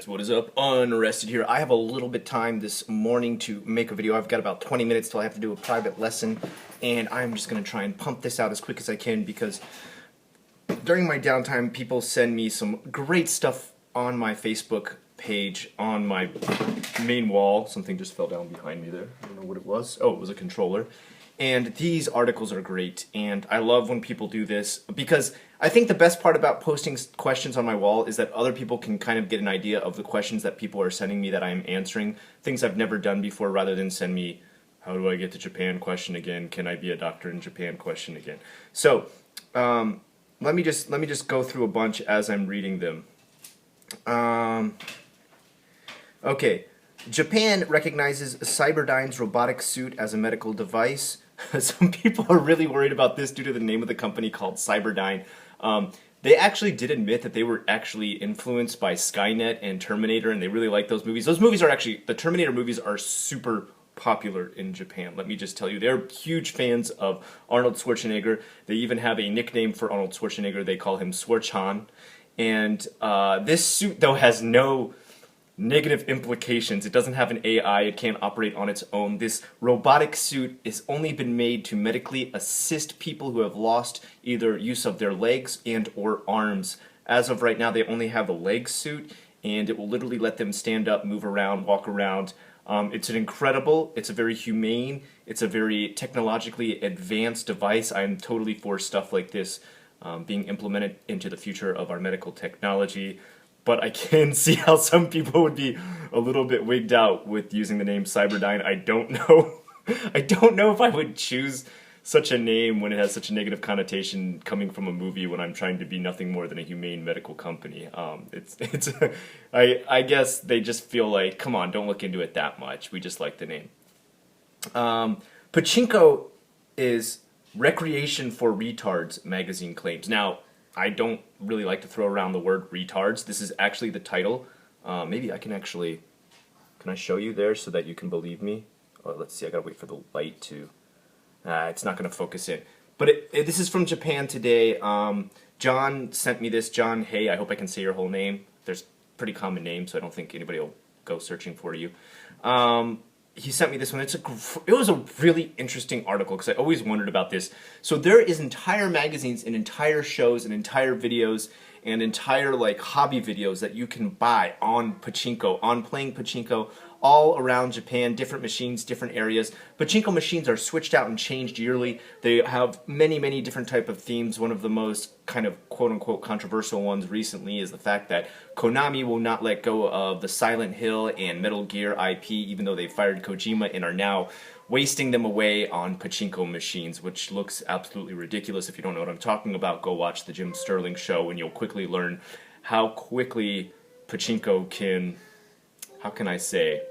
What is up? Unrested here. I have a little bit time this morning to make a video. I've got about 20 minutes till I have to do a private lesson, and I'm just going to try and pump this out as quick as I can because during my downtime, people send me some great stuff on my Facebook page, on my main wall. Something just fell down behind me there. I don't know what it was. Oh, it was a controller. And these articles are great, and I love when people do this because I think the best part about posting questions on my wall is that other people can kind of get an idea of the questions that people are sending me that I'm answering, things I've never done before, rather than send me, how do I get to Japan question again, can I be a doctor in Japan question again. So let me just go through a bunch as I'm reading them. Okay. Japan recognizes Cyberdyne's robotic suit as a medical device. Some people are really worried about this due to the name of the company called Cyberdyne. They actually did admit that they were actually influenced by Skynet and Terminator, and they really like those movies. Those movies are actually, the Terminator movies are super popular in Japan. Let me just tell you, they're huge fans of Arnold Schwarzenegger. They even have a nickname for Arnold Schwarzenegger. They call him Swarchan. And this suit, though, has no negative implications. It doesn't have an AI, it can't operate on its own. This robotic suit has only been made to medically assist people who have lost either use of their legs and or arms. As of right now, they only have a leg suit, and it will literally let them stand up, move around, walk around. It's a very humane, it's a very technologically advanced device. I'm totally for stuff like this being implemented into the future of our medical technology. But I can see how some people would be a little bit wigged out with using the name Cyberdyne. I don't know. I don't know if I would choose such a name when it has such a negative connotation coming from a movie when I'm trying to be nothing more than a humane medical company. I guess they just feel like, come on, don't look into it that much. We just like the name. Pachinko is recreation for retards, magazine claims. Now, I don't really like to throw around the word retards. This is actually the title. Maybe I can actually... Can I show you there so that you can believe me? Oh, let's see, I gotta wait for the light to... it's not gonna focus in. But this is from Japan Today. John sent me this. John, hey, I hope I can say your whole name. There's a pretty common name, so I don't think anybody will go searching for you. He sent me this one. It was a really interesting article because I always wondered about this. So there is entire magazines and entire shows and entire videos and entire like hobby videos that you can buy on pachinko, on playing pachinko all around Japan, different machines, different areas. Pachinko machines are switched out and changed yearly. They have many different type of themes. One of the most kind of quote-unquote controversial ones recently is the fact that Konami will not let go of the Silent Hill and Metal Gear IP, even though they fired Kojima and are now wasting them away on pachinko machines, which looks absolutely ridiculous. If you don't know what I'm talking about, go watch the Jim Sterling show and you'll quickly learn how quickly pachinko can, how can I say,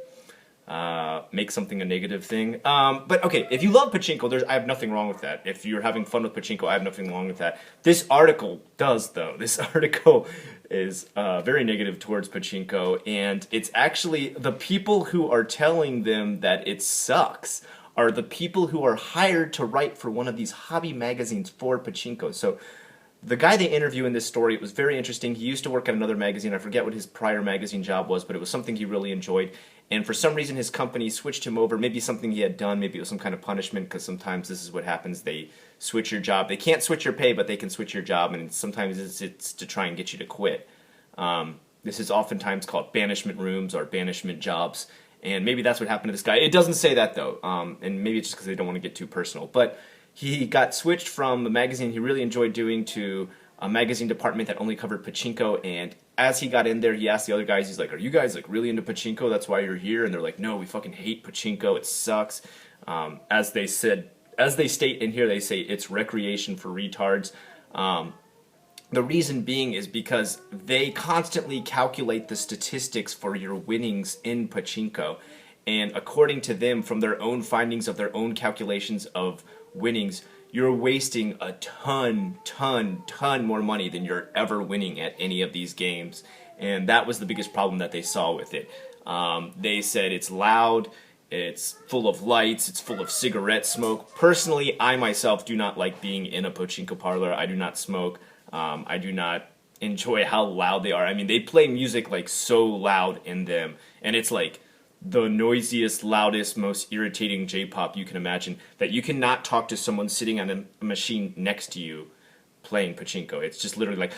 make something a negative thing. But okay, if you love pachinko, I have nothing wrong with that. If you're having fun with pachinko, I have nothing wrong with that. This article does, though. This article is very negative towards pachinko, and it's actually the people who are telling them that it sucks are the people who are hired to write for one of these hobby magazines for pachinko. So the guy they interview in this story, it was very interesting. He used to work at another magazine. I forget what his prior magazine job was, but it was something he really enjoyed. And for some reason, his company switched him over. Maybe something he had done. Maybe it was some kind of punishment, because sometimes this is what happens. They switch your job. They can't switch your pay, but they can switch your job, and sometimes it's to try and get you to quit. This is oftentimes called banishment rooms or banishment jobs. And maybe that's what happened to this guy. It doesn't say that, though. And maybe it's just because they don't want to get too personal. But he got switched from the magazine he really enjoyed doing to a magazine department that only covered pachinko, and as he got in there, he asked the other guys, he's like, are you guys like really into pachinko? That's why you're here? And they're like, no, we fucking hate pachinko. It sucks. As they state in here, they say it's recreation for retards. The reason being is because they constantly calculate the statistics for your winnings in pachinko, and according to them, from their own findings of their own calculations of winnings, you're wasting a ton more money than you're ever winning at any of these games. And that was the biggest problem that they saw with it. They said it's loud, it's full of lights, it's full of cigarette smoke. Personally, I myself do not like being in a pachinko parlor. I do not smoke. I do not enjoy how loud they are. I mean, they play music like so loud in them, and it's like the noisiest, loudest, most irritating J-pop you can imagine, that you cannot talk to someone sitting on a machine next to you playing pachinko. It's just literally like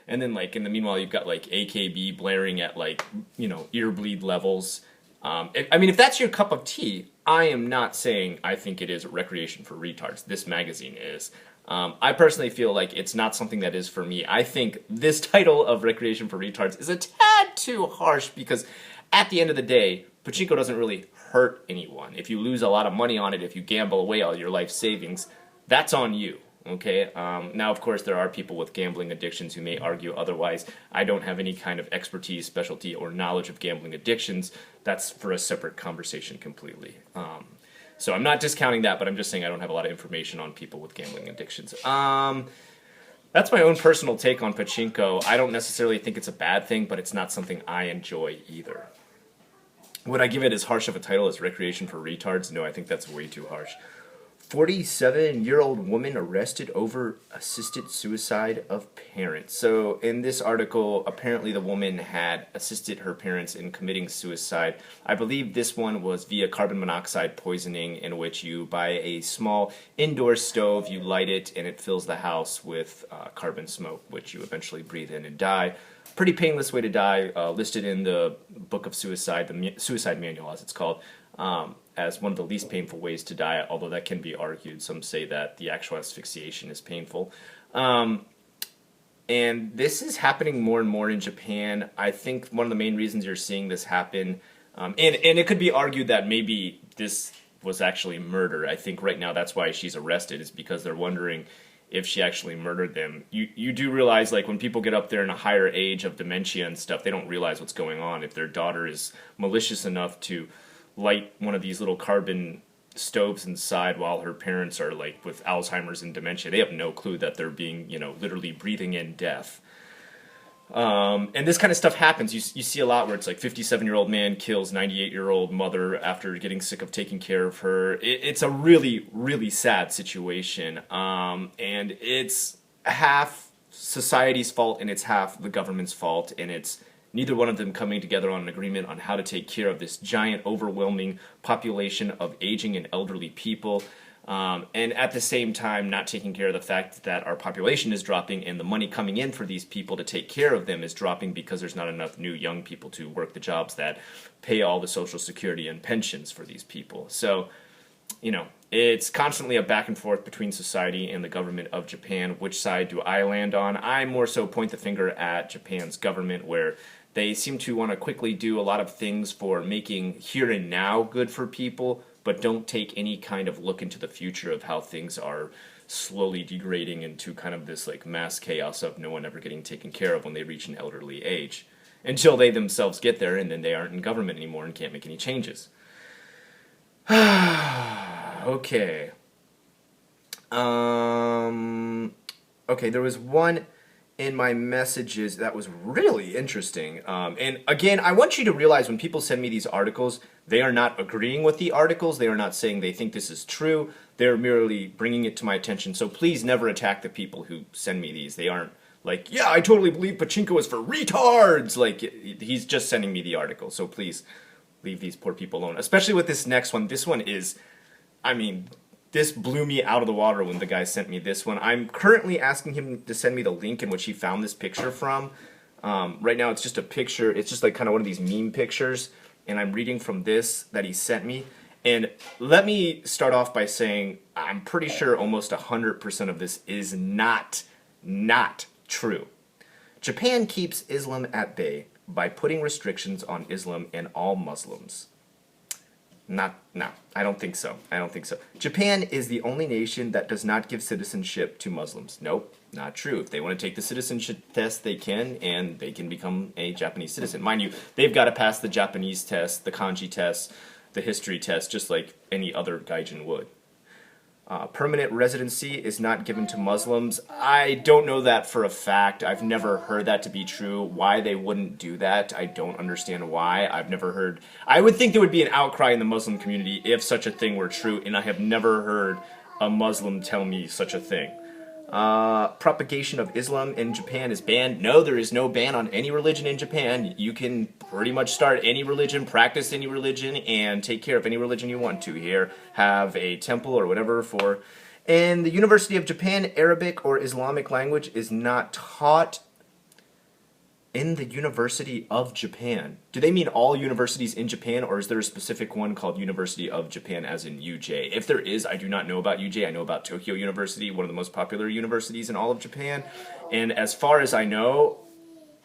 and then like in the meanwhile you've got like AKB blaring at like, you know, ear bleed levels. I mean, if that's your cup of tea, I am not saying I think it is recreation for retards. This magazine is. I personally feel like it's not something that is for me. I think this title of Recreation for Retards is a tad too harsh because at the end of the day, pachinko doesn't really hurt anyone. If you lose a lot of money on it, if you gamble away all your life savings, that's on you. Okay. Now, of course, there are people with gambling addictions who may argue otherwise. I don't have any kind of expertise, specialty, or knowledge of gambling addictions. That's for a separate conversation completely. So I'm not discounting that, but I'm just saying I don't have a lot of information on people with gambling addictions. That's my own personal take on pachinko. I don't necessarily think it's a bad thing, but it's not something I enjoy either. Would I give it as harsh of a title as Recreation for Retards? No, I think that's way too harsh. 47-year-old woman arrested over assisted suicide of parents. So in this article, apparently the woman had assisted her parents in committing suicide. I believe this one was via carbon monoxide poisoning, in which you buy a small indoor stove, you light it, and it fills the house with carbon smoke, which you eventually breathe in and die. Pretty painless way to die, listed in the Book of Suicide, the Suicide Manual as it's called, as one of the least painful ways to die, although that can be argued. Some say that the actual asphyxiation is painful. And this is happening more and more in Japan. I think one of the main reasons you're seeing this happen, and it could be argued that maybe this was actually murder. I think right now that's why she's arrested, is because they're wondering if she actually murdered them. You do realize, like, when people get up there in a higher age of dementia and stuff, they don't realize what's going on. If their daughter is malicious enough to light one of these little carbon stoves inside while her parents are like with Alzheimer's and dementia, they have no clue that they're being, you know, literally breathing in death. And this kind of stuff happens. You see a lot where it's like 57-year-old man kills 98-year-old mother after getting sick of taking care of her. It's a really, really sad situation. And it's half society's fault and it's half the government's fault, and it's neither one of them coming together on an agreement on how to take care of this giant, overwhelming population of aging and elderly people. And at the same time, not taking care of the fact that our population is dropping and the money coming in for these people to take care of them is dropping because there's not enough new young people to work the jobs that pay all the Social Security and pensions for these people. So, you know, it's constantly a back and forth between society and the government of Japan. Which side do I land on? I more so point the finger at Japan's government, where they seem to want to quickly do a lot of things for making here and now good for people, but don't take any kind of look into the future of how things are slowly degrading into kind of this like mass chaos of no one ever getting taken care of when they reach an elderly age, until they themselves get there, and then they aren't in government anymore and can't make any changes. Okay. Okay, there was one in my messages that was really interesting. And again, I want you to realize when people send me these articles, they are not agreeing with the articles. They are not saying they think this is true. They're merely bringing it to my attention. So please never attack the people who send me these. They aren't like, yeah, I totally believe pachinko is for retards. Like, he's just sending me the article. So please leave these poor people alone. Especially with this next one. This one is, I mean, this blew me out of the water when the guy sent me this one. I'm currently asking him to send me the link in which he found this picture from. Right now it's just a picture. It's just like kind of one of these meme pictures. And I'm reading from this that he sent me. And let me start off by saying I'm pretty sure almost 100% of this is not true. Japan keeps Islam at bay by putting restrictions on Islam and all Muslims. No, I don't think so. Japan is the only nation that does not give citizenship to Muslims. Nope, not true. If they want to take the citizenship test, they can, and they can become a Japanese citizen. Mind you, they've got to pass the Japanese test, the kanji test, the history test, just like any other gaijin would. Permanent residency is not given to Muslims. I don't know that for a fact. I've never heard that to be true. Why they wouldn't do that, I don't understand why. I've never heard. I would think there would be an outcry in the Muslim community if such a thing were true, and I have never heard a Muslim tell me such a thing. Propagation of Islam in Japan is banned. No, there is no ban on any religion in Japan. You can pretty much start any religion, practice any religion, and take care of any religion you want to here. Have a temple or whatever for. In the University of Japan, Arabic or Islamic language is not taught in the University of Japan. Do they mean all universities in Japan, or is there a specific one called University of Japan as in UJ? If there is, I do not know about UJ. I know about Tokyo University, one of the most popular universities in all of Japan. And as far as I know,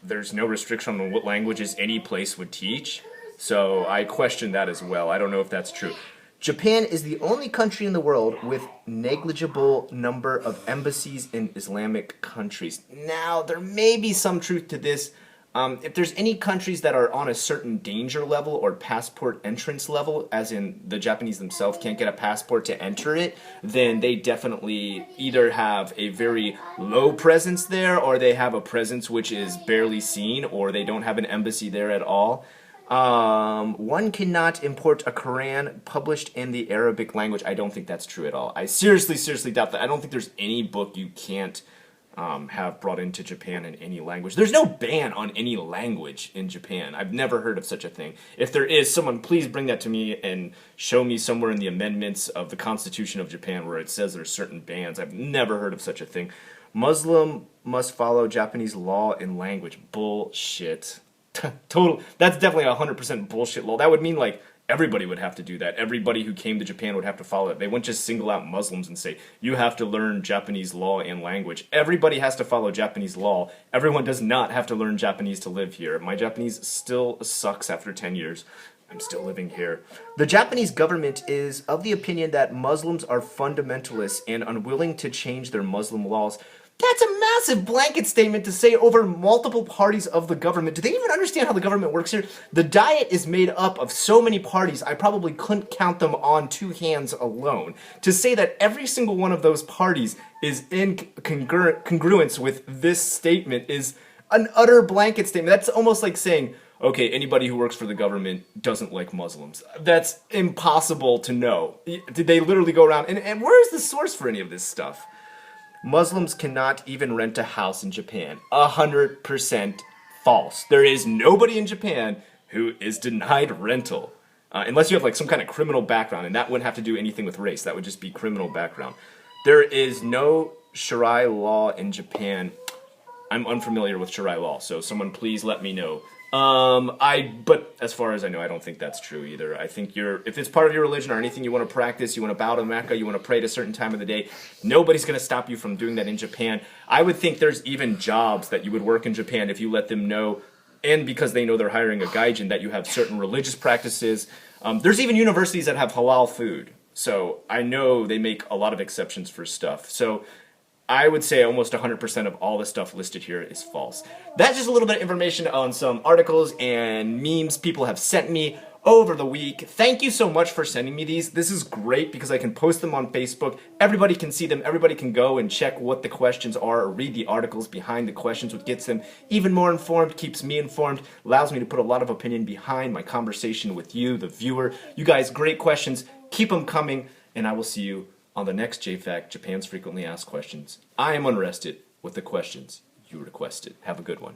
there's no restriction on what languages any place would teach. So I question that as well. I don't know if that's true. Japan is the only country in the world with negligible number of embassies in Islamic countries. Now, there may be some truth to this. If there's any countries that are on a certain danger level or passport entrance level, as in the Japanese themselves can't get a passport to enter it, then they definitely either have a very low presence there, or they have a presence which is barely seen, or they don't have an embassy there at all. One cannot import a Quran published in the Arabic language. I don't think that's true at all. I seriously doubt that. I don't think there's any book you can't have brought into Japan in any language. There's no ban on any language in Japan. I've never heard of such a thing. If there is, someone please bring that to me and show me somewhere in the amendments of the Constitution of Japan where it says there's certain bans. I've never heard of such a thing. Muslim must follow Japanese law and language. Bullshit. Total. That's definitely 100% bullshit law. That would mean like everybody would have to do that. Everybody who came to Japan would have to follow it. They wouldn't just single out Muslims and say, you have to learn Japanese law and language. Everybody has to follow Japanese law. Everyone does not have to learn Japanese to live here. My Japanese still sucks after 10 years. I'm still living here. The Japanese government is of the opinion that Muslims are fundamentalists and unwilling to change their Muslim laws. That's a massive blanket statement to say over multiple parties of the government. Do they even understand how the government works here? The Diet is made up of so many parties, I probably couldn't count them on two hands alone. To say that every single one of those parties is in congruence with this statement is an utter blanket statement. That's almost like saying, okay, anybody who works for the government doesn't like Muslims. That's impossible to know. Did they literally go around? And where is the source for any of this stuff? Muslims cannot even rent a house in Japan. 100% false. There is nobody in Japan who is denied rental. Unless you have like some kind of criminal background, and that wouldn't have to do anything with race. That would just be criminal background. There is no Sharia law in Japan. I'm unfamiliar with Sharia law, so someone please let me know. But as far as I know, I don't think that's true either. I think if it's part of your religion or anything you want to practice, you want to bow to Mecca, you want to pray at a certain time of the day, nobody's going to stop you from doing that in Japan. I would think there's even jobs that you would work in Japan if you let them know, and because they know they're hiring a gaijin, that you have certain religious practices. There's even universities that have halal food. So I know they make a lot of exceptions for stuff. So I would say almost 100% of all the stuff listed here is false. That's just a little bit of information on some articles and memes people have sent me over the week. Thank you so much for sending me these. This is great because I can post them on Facebook. Everybody can see them. Everybody can go and check what the questions are or read the articles behind the questions, which gets them even more informed, keeps me informed, allows me to put a lot of opinion behind my conversation with you, the viewer. You guys, great questions. Keep them coming, and I will see you on the next jfaq, Japan's Frequently Asked Questions. I am unrested with the questions you requested. Have a good one.